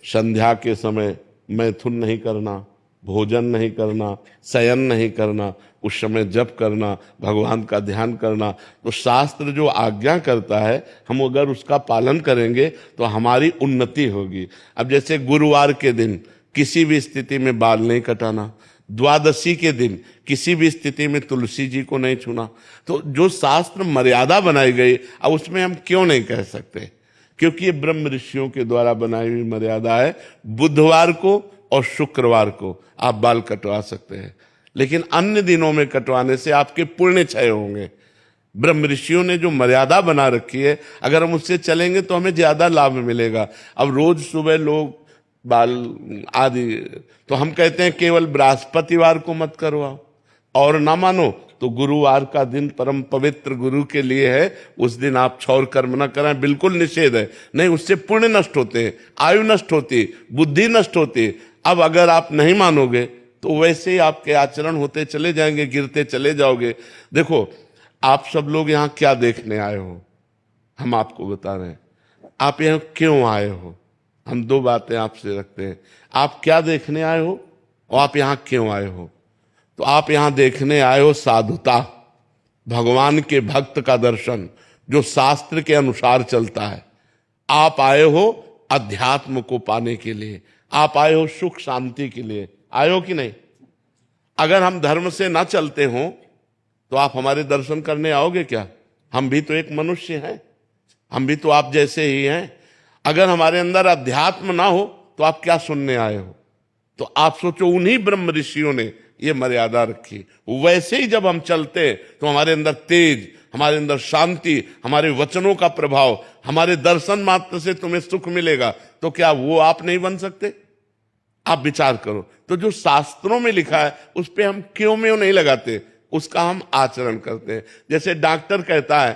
संध्या के समय मैथुन नहीं करना, भोजन नहीं करना, शयन नहीं करना, उस समय जप करना, भगवान का ध्यान करना। तो शास्त्र जो आज्ञा करता है, हम अगर उसका पालन करेंगे तो हमारी उन्नति होगी। अब जैसे गुरुवार के दिन किसी भी स्थिति में बाल नहीं कटाना, द्वादशी के दिन किसी भी स्थिति में तुलसी जी को नहीं छूना। तो जो शास्त्र मर्यादा बनाई गई, अब उसमें हम क्यों नहीं कह सकते? क्योंकि ये ब्रह्म ऋषियों के द्वारा बनाई हुई मर्यादा है। बुधवार को और शुक्रवार को आप बाल कटवा सकते हैं, लेकिन अन्य दिनों में कटवाने से आपके पुण्य क्षय होंगे। ब्रह्म ऋषियों ने जो मर्यादा बना रखी है, अगर हम उससे चलेंगे तो हमें ज्यादा लाभ मिलेगा। अब रोज सुबह लोग बाल आदि, तो हम कहते हैं केवल बृहस्पतिवार को मत करवाओ, और ना मानो तो गुरुवार का दिन परम पवित्र गुरु के लिए है, उस दिन आप क्षौर कर्म न करें, बिल्कुल निषेध है। नहीं, उससे पुण्य नष्ट होते हैं, आयु नष्ट होती, बुद्धि नष्ट होती। अब अगर आप नहीं मानोगे तो वैसे ही आपके आचरण होते चले जाएंगे, गिरते चले जाओगे। देखो, आप सब लोग यहाँ क्या देखने आए हो, हम आपको बता रहे हैं। आप यहाँ क्यों आए हो, हम दो बातें आपसे रखते हैं। आप क्या देखने आए हो और आप यहाँ क्यों आए हो? तो आप यहाँ देखने आए हो साधुता, भगवान के भक्त का दर्शन जो शास्त्र के अनुसार चलता है। आप आए हो अध्यात्म को पाने के लिए, आप आए हो सुख शांति के लिए। आए हो कि नहीं? अगर हम धर्म से ना चलते हो तो आप हमारे दर्शन करने आओगे क्या? हम भी तो एक मनुष्य हैं, हम भी तो आप जैसे ही हैं। अगर हमारे अंदर अध्यात्म ना हो तो आप क्या सुनने आए हो? तो आप सोचो, उन्हीं ब्रह्म ऋषियों ने ये मर्यादा रखी। वैसे ही जब हम चलते तो हमारे अंदर तेज, हमारे अंदर शांति, हमारे वचनों का प्रभाव, हमारे दर्शन मात्र से तुम्हें सुख मिलेगा। तो क्या वो आप नहीं बन सकते? आप विचार करो। तो जो शास्त्रों में लिखा है उस पे हम क्यों में नहीं लगाते, उसका हम आचरण करते हैं। जैसे डॉक्टर कहता है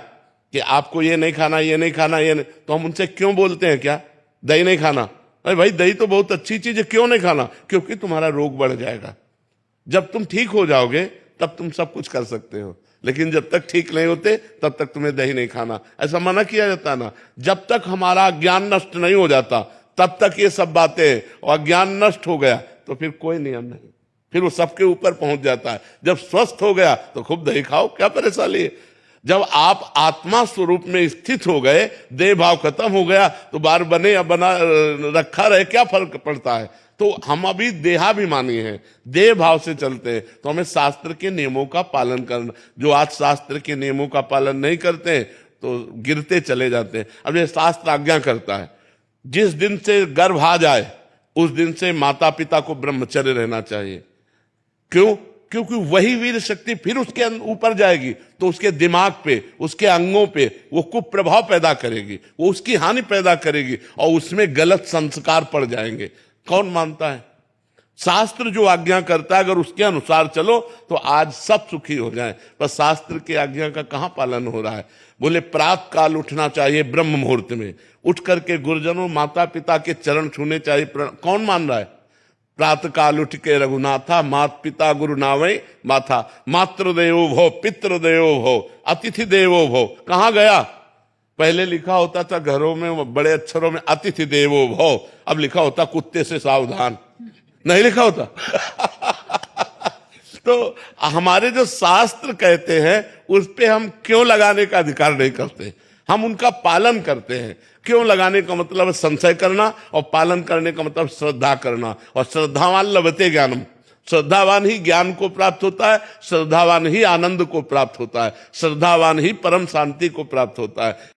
कि आपको ये नहीं खाना, ये नहीं खाना, ये नहीं, तो हम उनसे क्यों बोलते हैं क्या दही नहीं खाना? अरे भाई, दही तो बहुत अच्छी चीज है, क्यों नहीं खाना? क्योंकि तुम्हारा रोग बढ़ जाएगा। जब तुम ठीक हो जाओगे तब तुम सब कुछ कर सकते हो, लेकिन जब तक ठीक नहीं होते तब तक तुम्हें दही नहीं खाना, ऐसा मना किया जाता ना। जब तक हमारा ज्ञान नष्ट नहीं हो जाता तब तक ये सब बातें, और ज्ञान नष्ट हो गया तो फिर कोई नियम नहीं, फिर वो सबके ऊपर पहुंच जाता है। जब स्वस्थ हो गया तो खूब दही खाओ, क्या परेशानी है? जब आप आत्मा स्वरूप में स्थित हो गए, देह भाव खत्म हो गया, तो बार बने या बना रखा रहे, क्या फर्क पड़ता है? तो हम अभी देहाभिमानी हैं, देह भाव से चलते हैं। तो हमें शास्त्र के नियमों का पालन करना। जो आज शास्त्र के नियमों का पालन नहीं करते हैं तो गिरते चले जाते हैं। अब ये शास्त्र आज्ञा करता है, जिस दिन से गर्भ आ जाए उस दिन से माता पिता को ब्रह्मचर्य रहना चाहिए। क्यों? क्योंकि वही वीर शक्ति फिर उसके ऊपर जाएगी तो उसके दिमाग पे, उसके अंगों पे वो कुप्रभाव पैदा करेगी, वो उसकी हानि पैदा करेगी और उसमें गलत संस्कार पड़ जाएंगे। कौन मानता है? शास्त्र जो आज्ञा करता है अगर उसके अनुसार चलो तो आज सब सुखी हो जाए। पर शास्त्र की आज्ञा का कहां पालन हो रहा है? बोले प्रातः काल उठना चाहिए, ब्रह्म मुहूर्त में उठ करके गुरुजनों माता पिता के चरण छूने चाहिए। कौन मान रहा है? प्रातः काल उठ के रघुनाथा, मात पिता गुरु नावै माथा, मातृदेवो भव पितृदेवो भव अतिथि देवो भव। कहां गया? पहले लिखा होता था घरों में बड़े अक्षरों में अतिथि देवो भव, अब लिखा होता कुत्ते से सावधान, नहीं लिखा होता। तो हमारे जो शास्त्र कहते हैं उस पे हम क्यों लगाने का अधिकार नहीं करते? हम उनका पालन करते हैं। क्यों लगाने का मतलब संशय करना, और पालन करने का मतलब श्रद्धा करना। और श्रद्धावान लभते ज्ञानम, श्रद्धावान ही ज्ञान को प्राप्त होता है, श्रद्धावान ही आनंद को प्राप्त होता है, श्रद्धावान ही परम शांति को प्राप्त होता है।